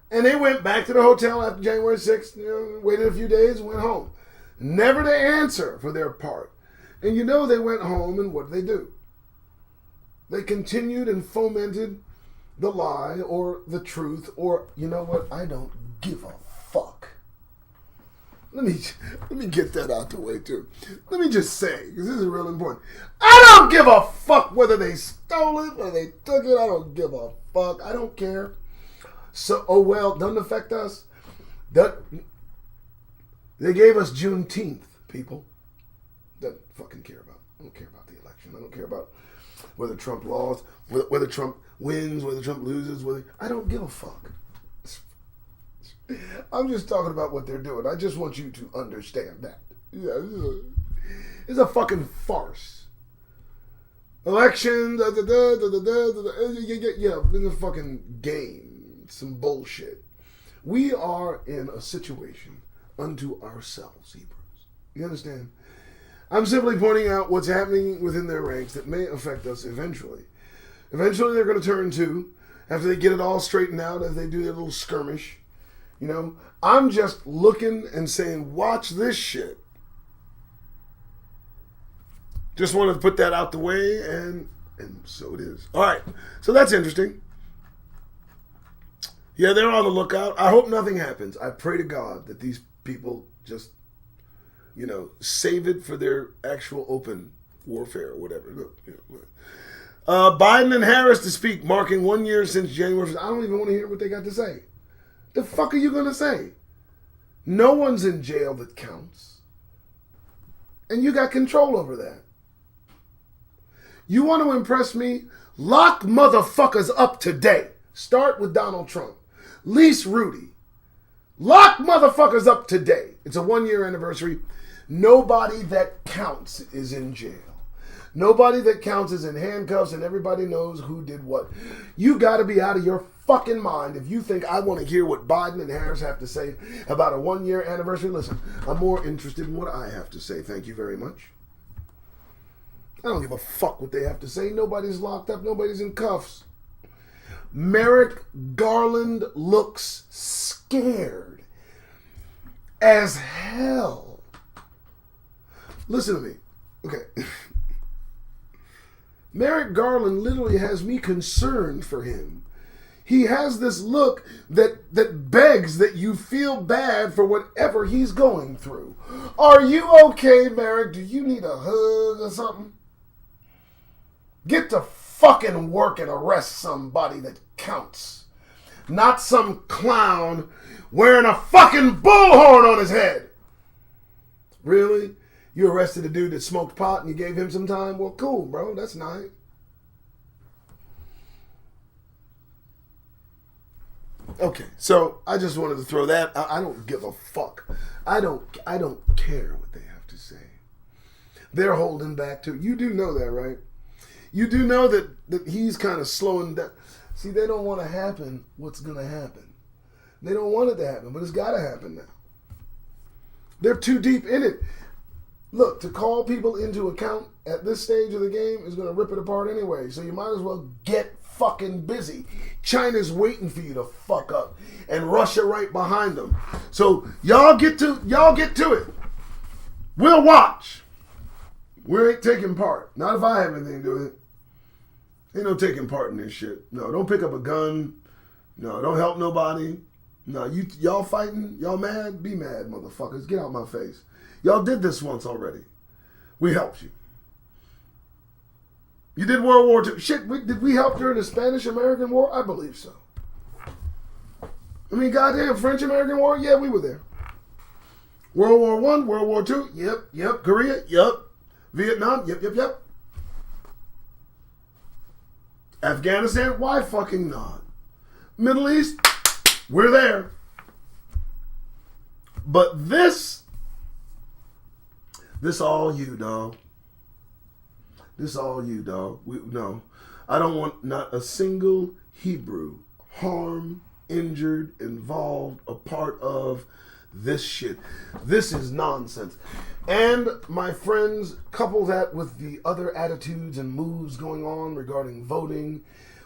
And they went back to the hotel after January 6th, waited a few days and went home. Never to answer for their part. And they went home, and what did they do? They continued and fomented the lie or the truth or, you know what, I don't give a fuck. Let me get that out the way, too. Let me just say, because this is real important. I don't give a fuck whether they stole it or they took it. I don't give a fuck. I don't care. So, oh well, doesn't affect us. They gave us Juneteenth, people. Doesn't fucking care about. I don't care about the election. I don't care about whether Trump lost, whether Trump wins, whether Trump loses, I don't give a fuck. I'm just talking about what they're doing. I just want you to understand that. Yeah, it's a fucking farce. Election, yeah, it's a fucking game. It's some bullshit. We are in a situation unto ourselves, Hebrews. You understand? I'm simply pointing out what's happening within their ranks that may affect us eventually. Eventually they're going to turn to, after they get it all straightened out, as they do their little skirmish. I'm just looking and saying, watch this shit. Just wanted to put that out the way, and so it is. All right, so that's interesting. Yeah, they're on the lookout. I hope nothing happens. I pray to God that these people just, save it for their actual open warfare or whatever. Biden and Harris to speak, marking 1 year since January 1st. I don't even want to hear what they got to say. The fuck are you going to say? No one's in jail that counts. And you got control over that. You want to impress me? Lock motherfuckers up today. Start with Donald Trump. Lease Rudy. Lock motherfuckers up today. It's a 1 year anniversary. Nobody that counts is in jail. Nobody that counts is in handcuffs, and everybody knows who did what. You got to be out of your fucking mind if you think I want to hear what Biden and Harris have to say about a 1 year anniversary. Listen, I'm more interested in what I have to say. Thank you very much. I don't give a fuck what they have to say. Nobody's locked up. Nobody's in cuffs. Merrick Garland looks scared as hell. Listen to me. Okay. Merrick Garland literally has me concerned for him. He has this look that begs that you feel bad for whatever he's going through. Are you okay, Merrick? Do you need a hug or something? Get to fucking work and arrest somebody that counts. Not some clown wearing a fucking bullhorn on his head. Really? You arrested a dude that smoked pot and you gave him some time? Well, cool, bro. That's nice. Okay, so I just wanted to throw that. I don't give a fuck. I don't care what they have to say. They're holding back too. You do know that, right? You do know that he's kind of slowing down. See, they don't want to happen what's going to happen. They don't want it to happen, but it's got to happen now. They're too deep in it. Look, to call people into account at this stage of the game is going to rip it apart anyway. So you might as well get fucking busy. China's waiting for you to fuck up, and Russia right behind them. So y'all get to it. We'll watch. We ain't taking part. Not if I have anything to do with it. Ain't no taking part in this shit. No, don't pick up a gun. No, don't help nobody. No, y'all fighting? Y'all mad? Be mad, motherfuckers. Get out my face. Y'all did this once already. We helped you. You did World War II. Shit, did we help during the Spanish-American War? I believe so. I mean, goddamn, French-American War? Yeah, we were there. World War I, World War II? Yep. Korea? Yep. Vietnam? Yep. Afghanistan? Why fucking not? Middle East? We're there. But this all you, dog. This all you, dog. No. I don't want not a single Hebrew harmed, injured, involved, a part of this shit. This is nonsense. And my friends, couple that with the other attitudes and moves going on regarding voting,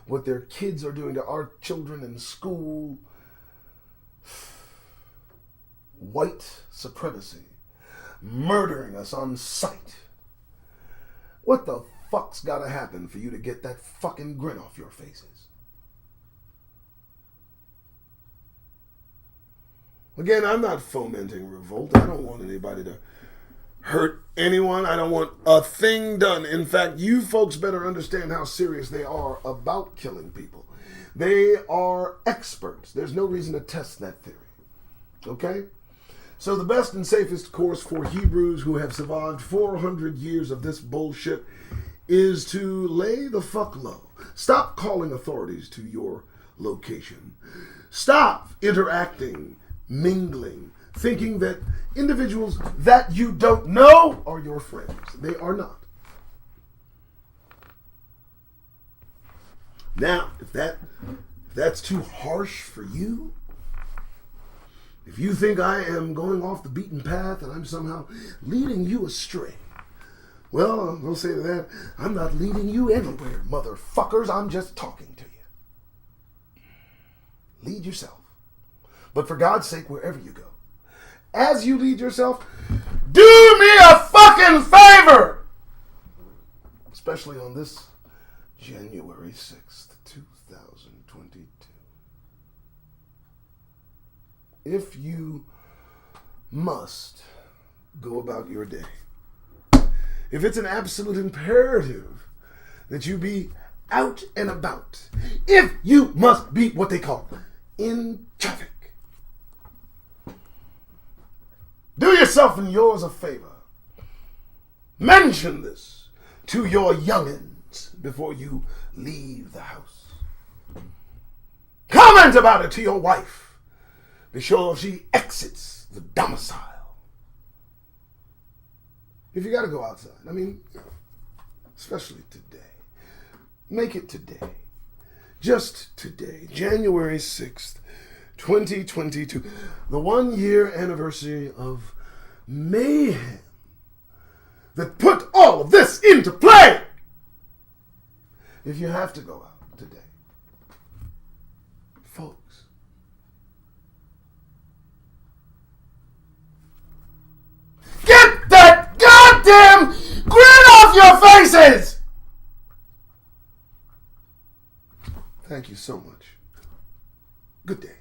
what their kids are doing to our children in school. White supremacy. Murdering us on sight. What the fuck's gotta happen for you to get that fucking grin off your faces? Again, I'm not fomenting revolt. I don't want anybody to hurt anyone. I don't want a thing done. In fact, you folks better understand how serious they are about killing people. They are experts. There's no reason to test that theory. Okay? So the best and safest course for Hebrews who have survived 400 years of this bullshit is to lay the fuck low. Stop calling authorities to your location. Stop interacting, mingling, thinking that individuals that you don't know are your friends. They are not. Now, if that's too harsh for you, if you think I am going off the beaten path and I'm somehow leading you astray, well, I'm going to say to that, I'm not leading you anywhere, motherfuckers. I'm just talking to you. Lead yourself. But for God's sake, wherever you go, as you lead yourself, do me a fucking favor! Especially on this January 6th, 2022. If you must go about your day, if it's an absolute imperative that you be out and about, if you must be what they call in traffic, do yourself and yours a favor. Mention this to your youngins before you leave the house. Comment about it to your wife before she exits the domicile. If you got to go outside, I mean, especially today, make it today. Just today, January 6th, 2022, the 1-year anniversary of mayhem that put all of this into play. If you have to go out today, folks, get that goddamn grin off your faces! Thank you so much. Good day.